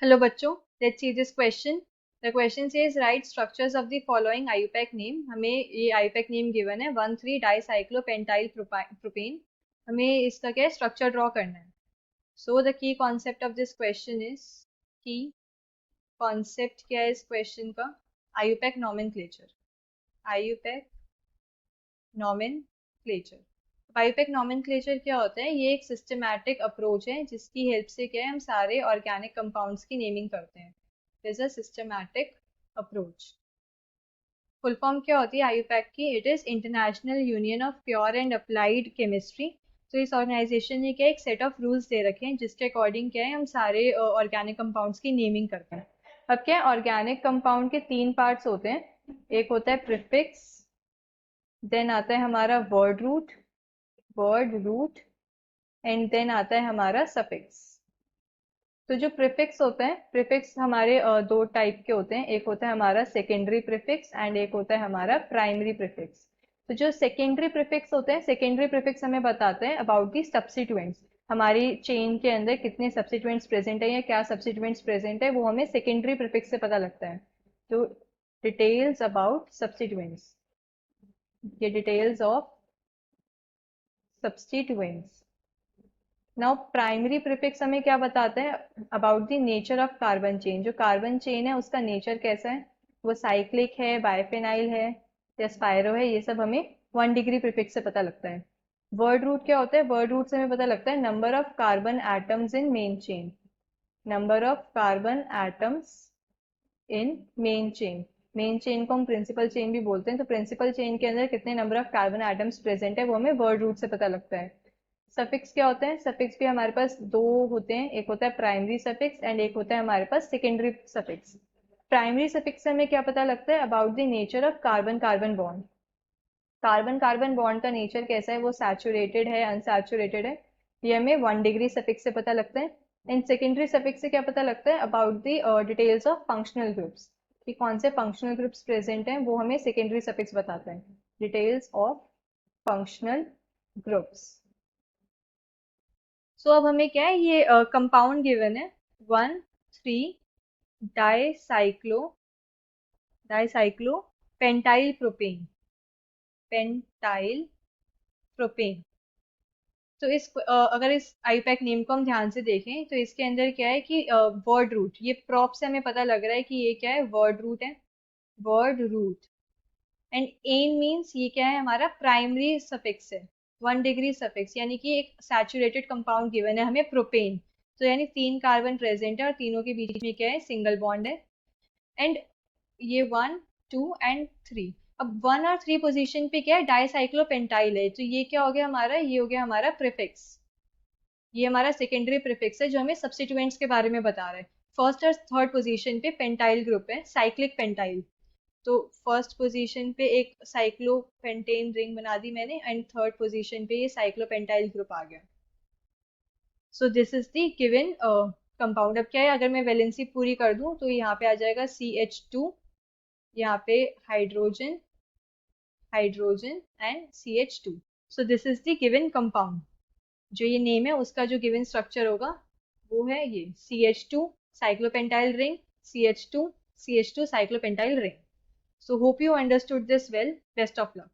Hello बच्चों, let's see this question. The question says write structures of the following IUPAC name. हमें ये IUPAC name given है 1,3-dicyclopentyl propane. हमें इसका क्या है स्ट्रक्चर ड्रॉ करना है. So the key concept of this question is key concept क्या है इस question का IUPAC nomenclature. IUPAC nomenclature. IUPAC nomenclature क्या होता है? ये एक सिस्टमैटिक अप्रोच है जिसकी हेल्प से क्या है हम सारे ऑर्गेनिक कंपाउंड्स की नेमिंग करते हैं. It is a systematic approach. Full form क्या होती है आईयूपैक की? It is international union of pure and applied chemistry. तो इस ऑर्गेनाइजेशन ने क्या एक सेट ऑफ रूल्स दे रखे हैं जिसके अकॉर्डिंग क्या है हम सारे ऑर्गेनिक कंपाउंड्स की नेमिंग करते हैं. अब क्या है ऑर्गेनिक कंपाउंड के तीन पार्ट्स होते हैं. एक होता है प्रीफिक्स, देन आता है हमारा वर्ड रूट एंड देन आता है हमारा सफिक्स. तो जो प्रीफिक्स होते हैं, प्रीफिक्स हमारे दो टाइप के होते हैं. एक होता है हमारा सेकेंडरी प्रीफिक्स एंड एक होता है हमारा प्राइमरी प्रीफिक्स. तो जो सेकेंडरी प्रीफिक्स होते हैं, सेकेंडरी प्रीफिक्स हमें बताते हैं अबाउट दी सब्स्टिट्यूएंट्स. हमारी चेन के अंदर कितने सब्स्टिट्यूएंट्स प्रेजेंट है या क्या सब्स्टिट्यूएंट्स प्रेजेंट है वो हमें सेकेंडरी प्रीफिक्स से पता लगता है. तो डिटेल्स अबाउट सब्स्टिट्यूएंट्स, ये details of substituents. Now primary prefix हमें क्या बताते हैं about the nature of carbon chain. जो कार्बन चेन है उसका नेचर कैसा है, वो साइक्लिक है, बाइफेनाइल है या स्पायरो है, ये सब हमें 1 डिग्री प्रीफिक्स से पता लगता है. वर्ड रूट क्या होता है? वर्ड रूट से हमें पता लगता है number of carbon atoms in main chain. Number of carbon atoms in main chain. Main chain को हम प्रिंसिपल चेन भी बोलते हैं. तो प्रिंसिपल चेन के अंदर कितने number of carbon atoms present है वो हमें वर्ड रूट से पता लगता है. सफिक्स क्या होते हैं? सफिक्स भी हमारे पास दो होते हैं. एक होता है प्राइमरी सफिक्स एंड एक होता है हमारे पास सेकेंडरी सफिक्स. प्राइमरी सफिक्स से हमें क्या पता लगता है about the nature of carbon carbon bond. Carbon carbon bond का नेचर कैसा है, वो सैचुरेटेड है, अनसैचुरेटेड है, ये हमें 1 डिग्री सफिक्स से पता लगता है. एंड सेकेंडरी सफिक्स से क्या पता लगता है about the details of functional groups, कि कौन से फंक्शनल ग्रुप्स प्रेजेंट हैं वो हमें सेकेंडरी सफिक्स बताते हैं. Details of functional groups. So अब हमें क्या है ये कंपाउंड गिवन है 1,3-डाईसाइक्लो पेंटाइल प्रोपेन. तो अगर इस आईपैक नेम को हम ध्यान से देखें तो इसके अंदर क्या है कि वर्ड रूट, ये प्रॉप से हमें पता लग रहा है कि ये क्या है, वर्ड रूट है. Word root. And an means ये क्या है हमारा प्राइमरी सफिक्स है, 1 डिग्री सफिक्स, यानी कि एक सैचुरेटेड कंपाउंड गिवन है हमें प्रोपेन. तो यानी 3 कार्बन प्रेजेंट है और तीनों के बीच में क्या है सिंगल बॉन्ड है. एंड ये 1, 2 एंड 3. अब 1 और 3 पोजीशन पे क्या है डाईसाइक्लोपेंटाइल है. तो ये क्या हो गया हमारा, ये हो गया हमारा प्रीफिक्स. ये हमारा सेकेंडरी प्रीफिक्स है जो हमें सब्स्टिट्यूएंट्स के बारे में बता रहा है. फर्स्ट और थर्ड पोजीशन पे पेंटाइल ग्रुप है, साइक्लिक पेंटाइल. तो फर्स्ट पोजीशन पे एक साइक्लोपेंटेन रिंग बना दी मैंने एंड थर्ड पोजीशन पे ये साइक्लोपेंटाइल ग्रुप आ गया. So this is the given compound. अब क्या है अगर मैं वैलेंसी पूरी कर दूं तो यहाँ पे आ जाएगा CH2, यहाँ पे hydrogen hydrogen and CH2. So this is the given compound. जो ये नेम है उसका जो गिवन स्ट्रक्चर होगा वो है ये CH2 cyclopentyl ring, CH2 CH2 cyclopentyl ring. So hope you understood this well. Best of luck.